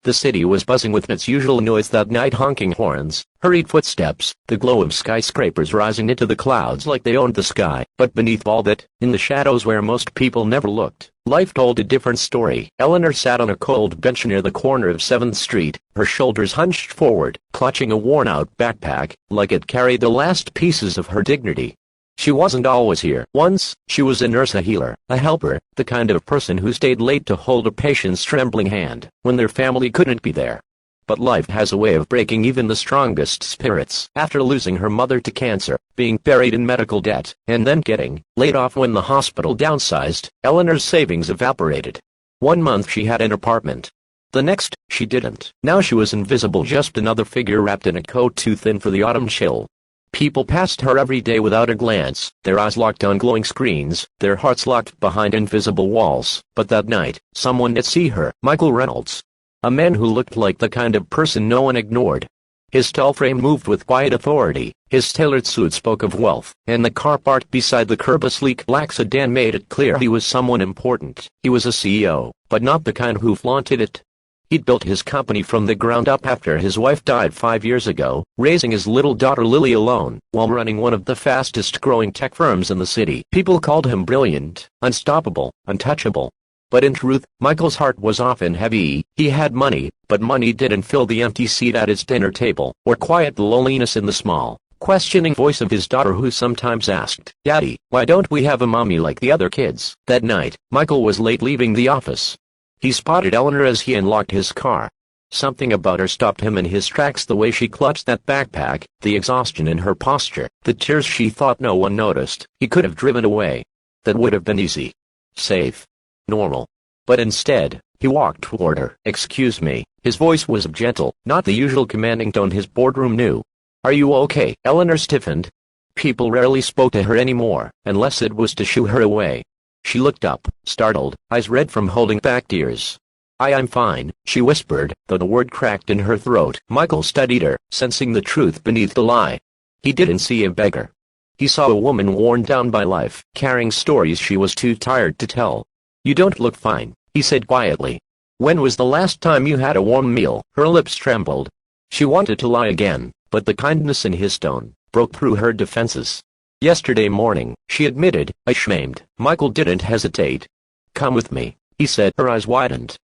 The city was buzzing with its usual noise that night: honking horns, hurried footsteps, the glow of skyscrapers rising into the clouds like they owned the sky. But beneath all that, in the shadows where most people never looked, life told a different story. Eleanor sat on a cold bench near the corner of 7th Street, her shoulders hunched forward, clutching a worn-out backpack, like it carried the last pieces of her dignity. She wasn't always here. Once, she was a nurse, a healer, a helper, the kind of person who stayed late to hold a patient's trembling hand when their family couldn't be there. But life has a way of breaking even the strongest spirits. After losing her mother to cancer, being buried in medical debt, and then getting laid off when the hospital downsized, Eleanor's savings evaporated. 1 month she had an apartment. The next, she didn't. Now she was invisible, just another figure wrapped in a coat too thin for the autumn chill. People passed her every day without a glance, their eyes locked on glowing screens, their hearts locked behind invisible walls. But that night, someone did see her: Michael Reynolds. A man who looked like the kind of person no one ignored. His tall frame moved with quiet authority, his tailored suit spoke of wealth, and the car parked beside the curb, a sleek black sedan, made it clear he was someone important. He was a CEO, but not the kind who flaunted it. He'd built his company from the ground up after his wife died 5 years ago, raising his little daughter Lily alone, while running one of the fastest-growing tech firms in the city. People called him brilliant, unstoppable, untouchable. But in truth, Michael's heart was often heavy. He had money, but money didn't fill the empty seat at his dinner table, or quiet the loneliness in the small, questioning voice of his daughter, who sometimes asked, "Daddy, why don't we have a mommy like the other kids?" That night, Michael was late leaving the office. He spotted Eleanor as he unlocked his car. Something about her stopped him in his tracks: the way she clutched that backpack, the exhaustion in her posture, the tears she thought no one noticed. He could have driven away. That would have been easy, safe, normal. But instead, he walked toward her. "Excuse me." His voice was gentle, not the usual commanding tone his boardroom knew. "Are you okay?" Eleanor stiffened. People rarely spoke to her anymore, unless it was to shoo her away. She looked up, startled, eyes red from holding back tears. I'm fine," she whispered, though the word cracked in her throat. Michael studied her, sensing the truth beneath the lie. He didn't see a beggar. He saw a woman worn down by life, carrying stories she was too tired to tell. "You don't look fine," he said quietly. "When was the last time you had a warm meal?" Her lips trembled. She wanted to lie again, but the kindness in his tone broke through her defenses. "Yesterday morning," she admitted, ashamed. Michael didn't hesitate. "Come with me," he said. Her eyes widened.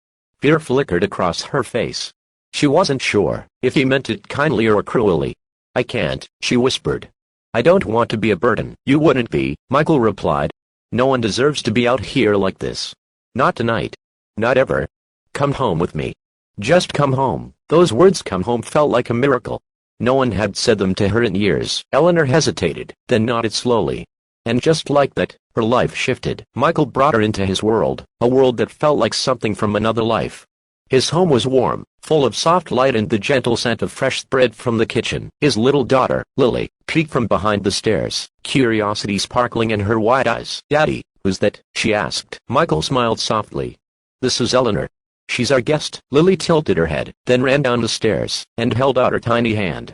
Fear flickered across her face. She wasn't sure if he meant it kindly or cruelly. "I can't," she whispered. "I don't want to be a burden." "You wouldn't be," Michael replied. "No one deserves to be out here like this. Not tonight. Not ever. Come home with me. Just come home." Those words, "come home," felt like a miracle. No one had said them to her in years. Eleanor hesitated, then nodded slowly. And just like that, her life shifted. Michael brought her into his world, a world that felt like something from another life. His home was warm, full of soft light and the gentle scent of fresh bread from the kitchen. His little daughter, Lily, peeked from behind the stairs, curiosity sparkling in her wide eyes. "Daddy, who's that?" she asked. Michael smiled softly. "This is Eleanor. She's our guest." Lily tilted her head, then ran down the stairs, and held out her tiny hand.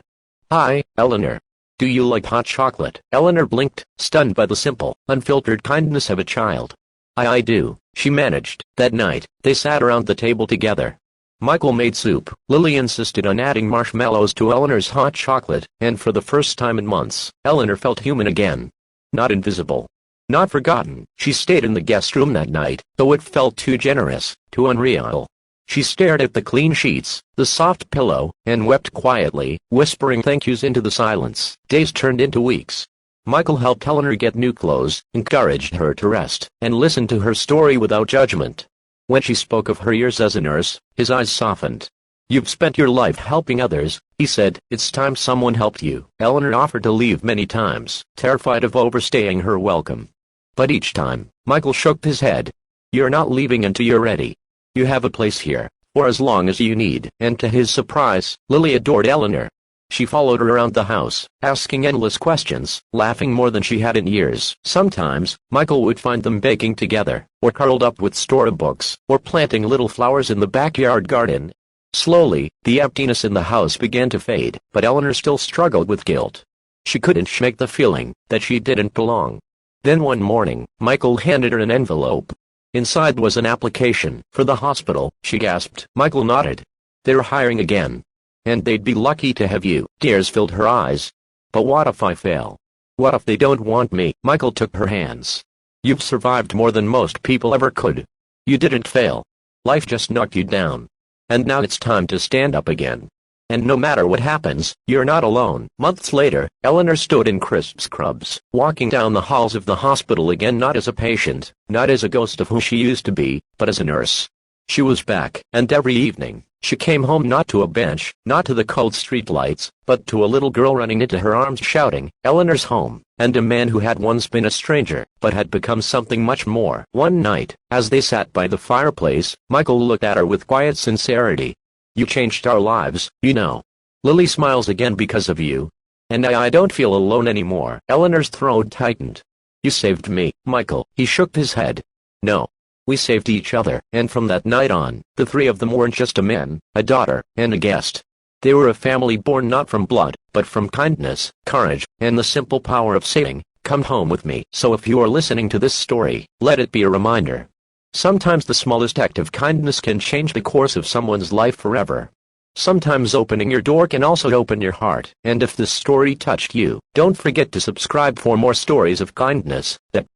"Hi, Eleanor. Do you like hot chocolate?" Eleanor blinked, stunned by the simple, unfiltered kindness of a child. I do," she managed. That night, they sat around the table together. Michael made soup. Lily insisted on adding marshmallows to Eleanor's hot chocolate, and for the first time in months, Eleanor felt human again. Not invisible. Not forgotten. She stayed in the guest room that night, though it felt too generous, too unreal. She stared at the clean sheets, the soft pillow, and wept quietly, whispering thank yous into the silence. Days turned into weeks. Michael helped Eleanor get new clothes, encouraged her to rest, and listened to her story without judgment. When she spoke of her years as a nurse, his eyes softened. "You've spent your life helping others," he said. "It's time someone helped you." Eleanor offered to leave many times, terrified of overstaying her welcome. But each time, Michael shook his head. "You're not leaving until you're ready. You have a place here, for as long as you need." And to his surprise, Lily adored Eleanor. She followed her around the house, asking endless questions, laughing more than she had in years. Sometimes, Michael would find them baking together, or curled up with storybooks, or planting little flowers in the backyard garden. Slowly, the emptiness in the house began to fade, but Eleanor still struggled with guilt. She couldn't shake the feeling that she didn't belong. Then one morning, Michael handed her an envelope. Inside was an application for the hospital. She gasped. Michael nodded. They're hiring again. And they'd be lucky to have you. Tears filled her eyes. But what if I fail? What if they don't want me? Michael took her hands. You've survived more than most people ever could. You didn't fail. Life just knocked you down. And now it's time to stand up again. And no matter what happens, you're not alone. Months later, Eleanor stood in crisp scrubs, walking down the halls of the hospital again, not as a patient, not as a ghost of who she used to be, but as a nurse. She was back, and every evening, she came home not to a bench, not to the cold streetlights, but to a little girl running into her arms shouting, "Eleanor's home," and a man who had once been a stranger, but had become something much more. One night, as they sat by the fireplace, Michael looked at her with quiet sincerity. "You changed our lives, you know. Lily smiles again because of you. And I don't feel alone anymore." Eleanor's throat tightened. "You saved me, Michael." He shook his head. "No. We saved each other." And from that night on, the three of them weren't just a man, a daughter, and a guest. They were a family born not from blood, but from kindness, courage, and the simple power of saying, "Come home with me." So if you are listening to this story, let it be a reminder. Sometimes the smallest act of kindness can change the course of someone's life forever. Sometimes opening your door can also open your heart. And if this story touched you, don't forget to subscribe for more stories of kindness that